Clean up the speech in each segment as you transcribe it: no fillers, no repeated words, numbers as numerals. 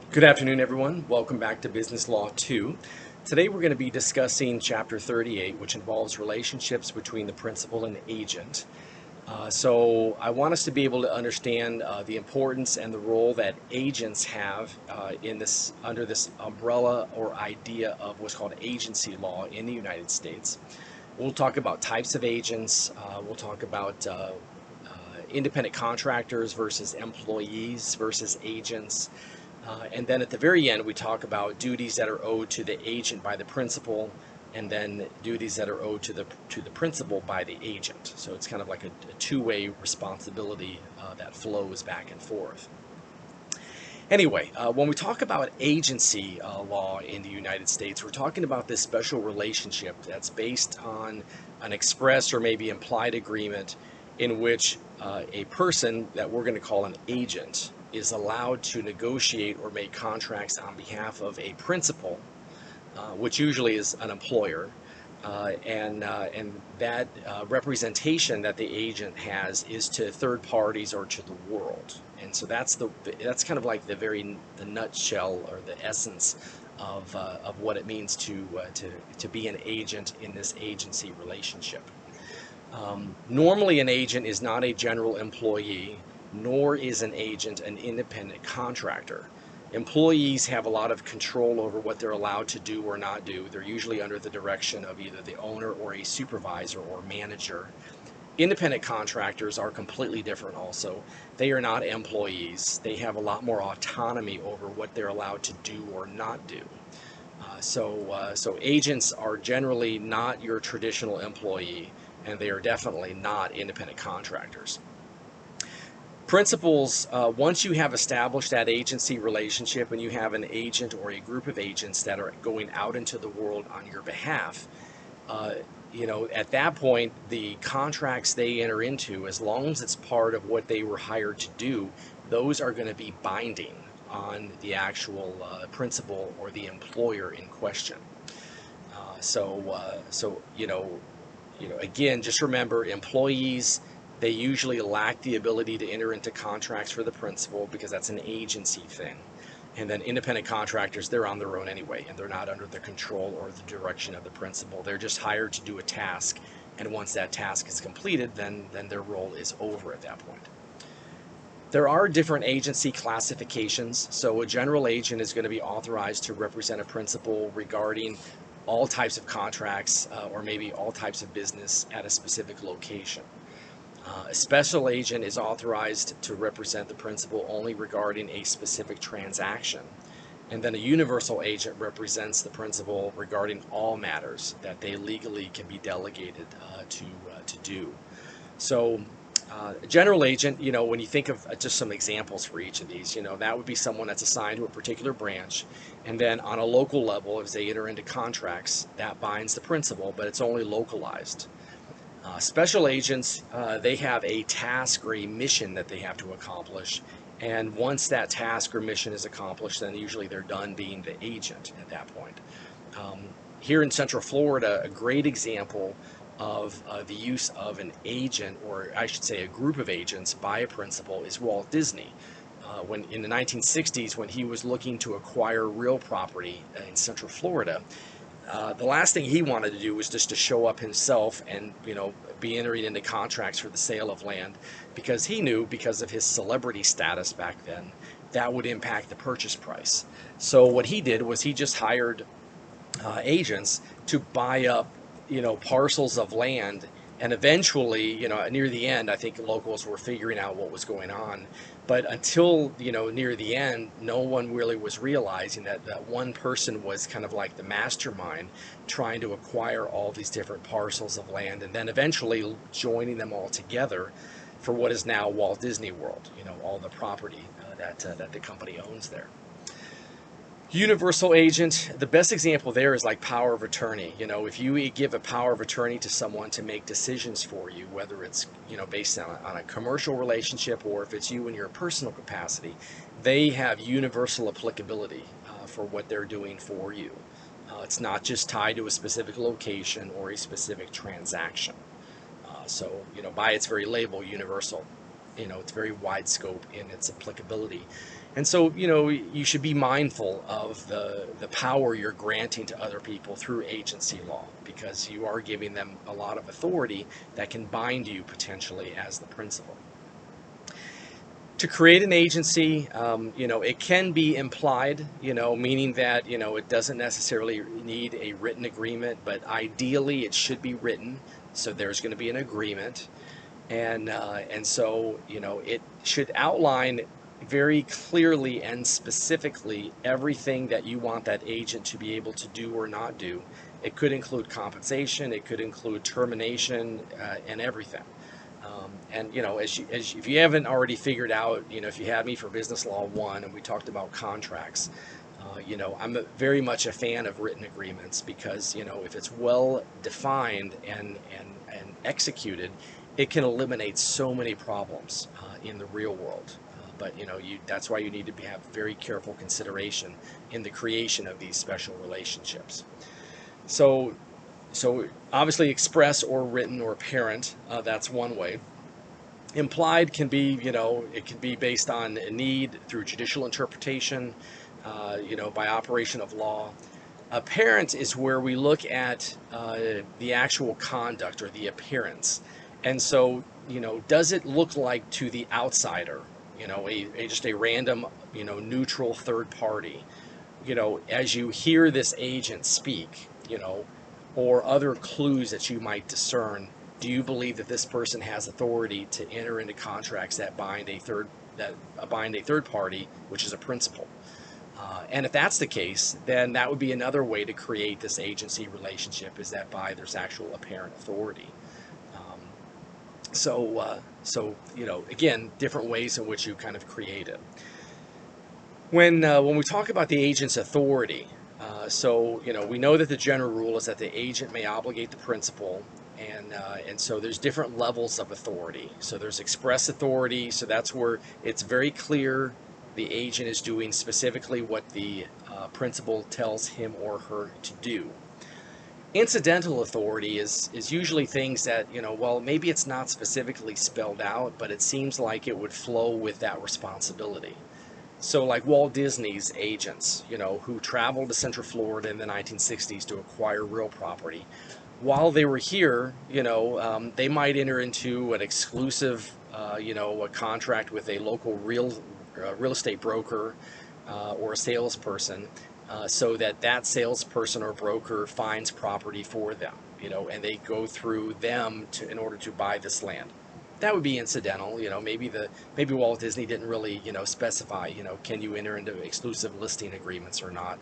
Good afternoon, everyone. Welcome back to Business Law 2. Today we're going to be discussing Chapter 38, which involves relationships between the principal and agent. So I want us to be able to understand the importance and the role that agents have under this umbrella or idea of what's called agency law in the United States. We'll talk about types of agents. We'll talk about independent contractors versus employees versus agents. And then at the very end, we talk about duties that are owed to the agent by the principal, and then duties that are owed to the principal by the agent. So it's kind of like a two-way responsibility that flows back and forth. Anyway, when we talk about agency law in the United States, we're talking about this special relationship that's based on an express or maybe implied agreement in which a person that we're going to call an agent is allowed to negotiate or make contracts on behalf of a principal, which usually is an employer, and that representation that the agent has is to third parties or to the world. And so that's kind of like the nutshell or the essence of what it means to be an agent in this agency relationship. Normally, an agent is not a general employee, nor is an agent an independent contractor. Employees have a lot of control over what they're allowed to do or not do. They're usually under the direction of either the owner or a supervisor or manager. Independent contractors are completely different also. They are not employees. They have a lot more autonomy over what they're allowed to do or not do. So agents are generally not your traditional employee, and they are definitely not independent contractors. Principals, once you have established that agency relationship and you have an agent or a group of agents that are going out into the world on your behalf, at that point, the contracts they enter into, as long as it's part of what they were hired to do, those are going to be binding on the actual principal or the employer in question. Again, just remember, employees, they usually lack the ability to enter into contracts for the principal because that's an agency thing. And then independent contractors, they're on their own anyway, and they're not under the control or the direction of the principal. They're just hired to do a task, and once that task is completed, then their role is over at that point. There are different agency classifications. So a general agent is going to be authorized to represent a principal regarding all types of contracts or maybe all types of business at a specific location. A special agent is authorized to represent the principal only regarding a specific transaction. And then a universal agent represents the principal regarding all matters that they legally can be delegated to do. So a general agent, when you think of just some examples for each of these, that would be someone that's assigned to a particular branch. And then on a local level, as they enter into contracts, that binds the principal, but it's only localized. Special agents, they have a task or a mission that they have to accomplish. And once that task or mission is accomplished, then usually they're done being the agent at that point. Here in Central Florida, a great example of the use of an agent, or I should say a group of agents, by a principal is Walt Disney. When in the 1960s, when he was looking to acquire real property in Central Florida, the last thing he wanted to do was just to show up himself and be entering into contracts for the sale of land, because he knew, because of his celebrity status back then, that would impact the purchase price. So what he did was he just hired agents to buy up parcels of land. And eventually, near the end, I think locals were figuring out what was going on. But until, near the end, no one really was realizing that one person was kind of like the mastermind trying to acquire all these different parcels of land and then eventually joining them all together for what is now Walt Disney World, all the property that the company owns there. Universal agent, the best example there is like power of attorney. If you give a power of attorney to someone to make decisions for you, whether it's based on a commercial relationship or if it's you in your personal capacity, they have universal applicability for what they're doing for you. It's not just tied to a specific location or a specific transaction. So by its very label, universal, it's very wide scope in its applicability. And so, you should be mindful of the power you're granting to other people through agency law, because you are giving them a lot of authority that can bind you potentially as the principal. To create an agency, it can be implied, meaning that, it doesn't necessarily need a written agreement, but ideally it should be written. So there's going to be an agreement. And so, it should outline very clearly and specifically everything that you want that agent to be able to do or not do. It could include compensation, it could include termination, and everything. And if you haven't already figured out, if you had me for Business Law 1 and we talked about contracts, I'm very much a fan of written agreements, because if it's well defined and executed, it can eliminate so many problems in the real world. But that's why you need to have very careful consideration in the creation of these special relationships. So obviously express or written or apparent, that's one way. Implied can be, it can be based on a need through judicial interpretation, by operation of law. Apparent is where we look at the actual conduct or the appearance. And so, does it look like to the outsider, just a random, neutral third party, as you hear this agent speak, or other clues that you might discern, do you believe that this person has authority to enter into contracts that bind a third party, which is a principal? And if that's the case, then that would be another way to create this agency relationship, is that by there's actual apparent authority. Again, different ways in which you kind of create it. When we talk about the agent's authority, we know that the general rule is that the agent may obligate the principal, and so there's different levels of authority. So there's express authority, so that's where it's very clear the agent is doing specifically what the principal tells him or her to do. Incidental authority is usually things that, maybe it's not specifically spelled out, but it seems like it would flow with that responsibility. So like Walt Disney's agents, who traveled to Central Florida in the 1960s to acquire real property. While they were here, they might enter into an exclusive, a contract with a local real estate broker or a salesperson, so that salesperson or broker finds property for them, and they go through them in order to buy this land. That would be incidental. Maybe Walt Disney didn't really, specify, can you enter into exclusive listing agreements or not,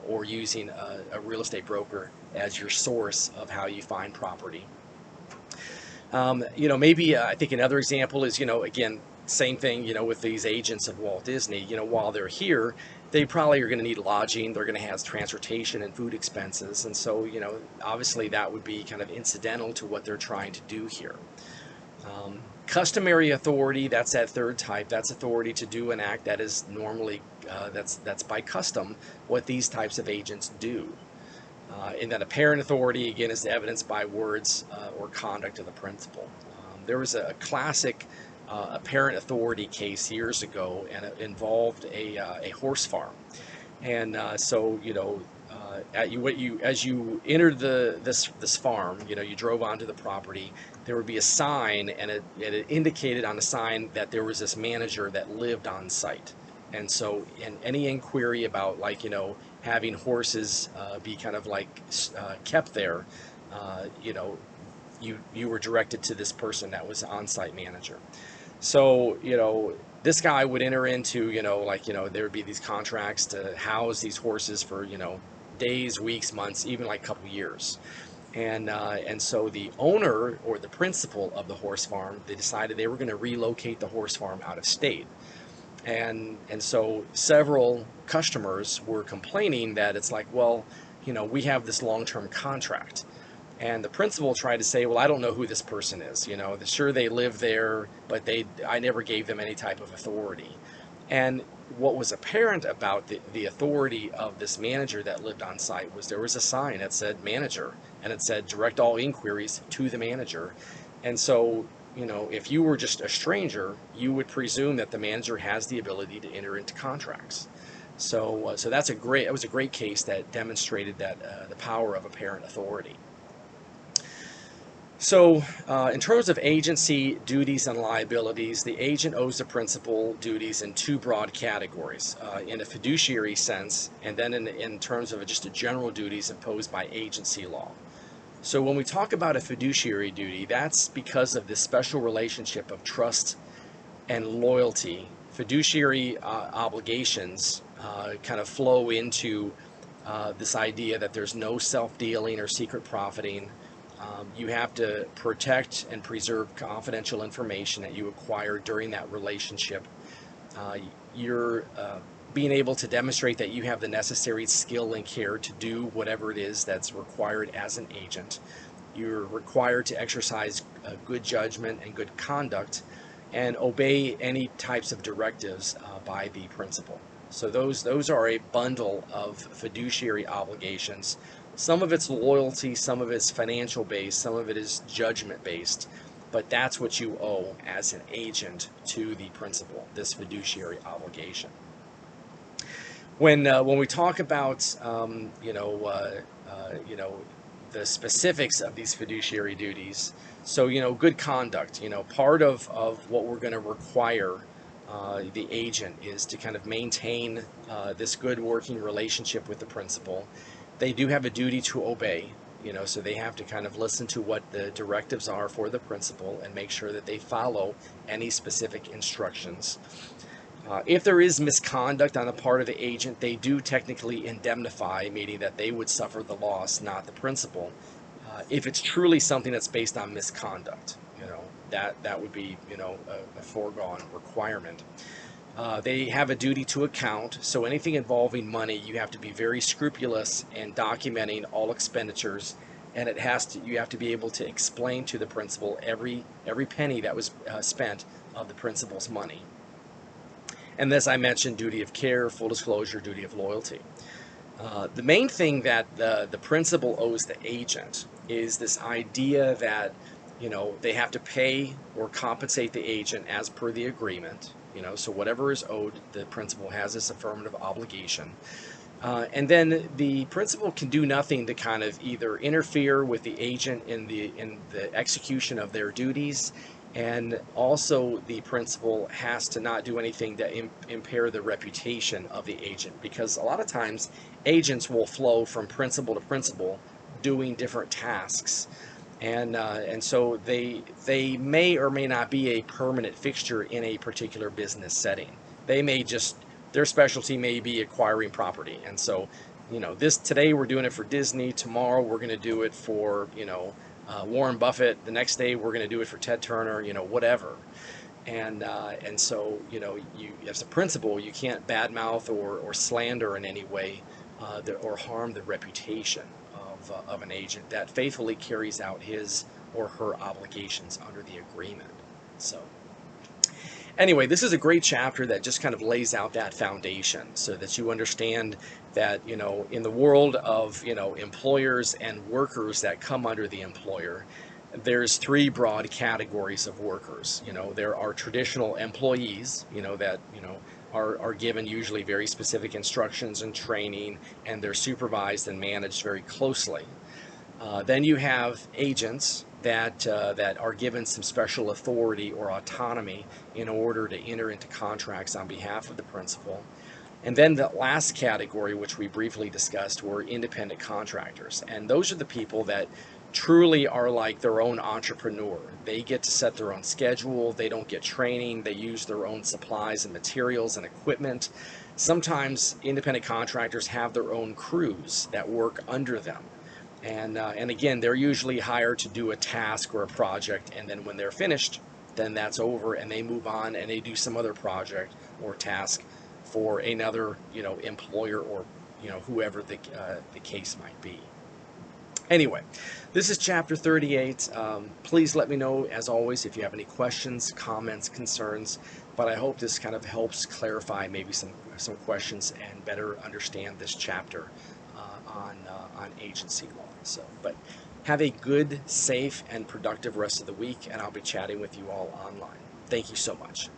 or using a real estate broker as your source of how you find property. Maybe I think another example is, again, same thing, with these agents of Walt Disney, while they're here, they probably are going to need lodging, they're going to have transportation and food expenses. And so, obviously that would be kind of incidental to what they're trying to do here. Customary authority, that's that third type. That's authority to do an act that is normally, that's by custom, what these types of agents do. And then apparent authority, again, is evidenced by words or conduct of the principal. There was a classic apparent authority case years ago, and it involved a horse farm. And as you entered this farm, you drove onto the property. There would be a sign, and it indicated on the sign that there was this manager that lived on site. And so, in any inquiry about, having horses be kind of kept there, you were directed to this person that was on-site manager. So, this guy would enter into, there would be these contracts to house these horses for, days, weeks, months, even a couple years. And so the owner or the principal of the horse farm, they decided they were going to relocate the horse farm out of state. And so several customers were complaining that it's we have this long-term contract. And the principal tried to say, well, I don't know who this person is. Sure, they live there, but I never gave them any type of authority. And what was apparent about the authority of this manager that lived on site was there was a sign that said manager, and it said direct all inquiries to the manager. And so you know, if you were just a stranger, you would presume that the manager has the ability to enter into contracts. So it was a great case that demonstrated that the power of apparent authority. So, in terms of agency duties and liabilities, the agent owes the principal duties in two broad categories, in a fiduciary sense, and then in terms of just a general duties imposed by agency law. So when we talk about a fiduciary duty, that's because of this special relationship of trust and loyalty. Fiduciary obligations kind of flow into this idea that there's no self-dealing or secret profiting. You have to protect and preserve confidential information that you acquire during that relationship. You're being able to demonstrate that you have the necessary skill and care to do whatever it is that's required as an agent. You're required to exercise good judgment and good conduct and obey any types of directives by the principal. So those are a bundle of fiduciary obligations. Some of it's loyalty, some of it's financial based, some of it is judgment based, but that's what you owe as an agent to the principal, this fiduciary obligation. When we talk about the specifics of these fiduciary duties, so good conduct, part of what we're going to require the agent is to kind of maintain this good working relationship with the principal. They do have a duty to obey, so they have to kind of listen to what the directives are for the principal and make sure that they follow any specific instructions. If there is misconduct on the part of the agent, they do technically indemnify, meaning that they would suffer the loss, not the principal. If it's truly something that's based on misconduct, that would be a foregone requirement. They have a duty to account, so anything involving money, you have to be very scrupulous in documenting all expenditures, and you have to be able to explain to the principal every penny that was spent of the principal's money. And as I mentioned, duty of care, full disclosure, duty of loyalty. The main thing that the principal owes the agent is this idea that they have to pay or compensate the agent as per the agreement. So whatever is owed, the principal has this affirmative obligation. And then the principal can do nothing to kind of either interfere with the agent in the execution of their duties, and also the principal has to not do anything to impair the reputation of the agent, because a lot of times agents will flow from principal to principal doing different tasks. And so they may or may not be a permanent fixture in a particular business setting. Their specialty may be acquiring property. And so, today we're doing it for Disney. Tomorrow we're going to do it for, Warren Buffett. The next day we're going to do it for Ted Turner, whatever. And so, you as a principal, you can't badmouth or slander in any way or harm the reputation of an agent that faithfully carries out his or her obligations under the agreement. So anyway, this is a great chapter that just kind of lays out that foundation so that you understand that, in the world of, employers and workers that come under the employer, there's three broad categories of workers. There are traditional employees, that, are given usually very specific instructions and training, and they're supervised and managed very closely. Then you have agents that are given some special authority or autonomy in order to enter into contracts on behalf of the principal. And then the last category, which we briefly discussed, were independent contractors. And those are the people that truly are like their own entrepreneur. They get to set their own schedule. They don't get training. They use their own supplies and materials and equipment. Sometimes independent contractors have their own crews that work under them. And again, they're usually hired to do a task or a project, and then when they're finished, then that's over, and they move on and they do some other project or task for another, employer or, whoever the case might be. Anyway, this is chapter 38. Please let me know, as always, if you have any questions, comments, concerns. But I hope this kind of helps clarify maybe some questions and better understand this chapter on agency law. But Have a good, safe, and productive rest of the week, and I'll be chatting with you all online. Thank you so much.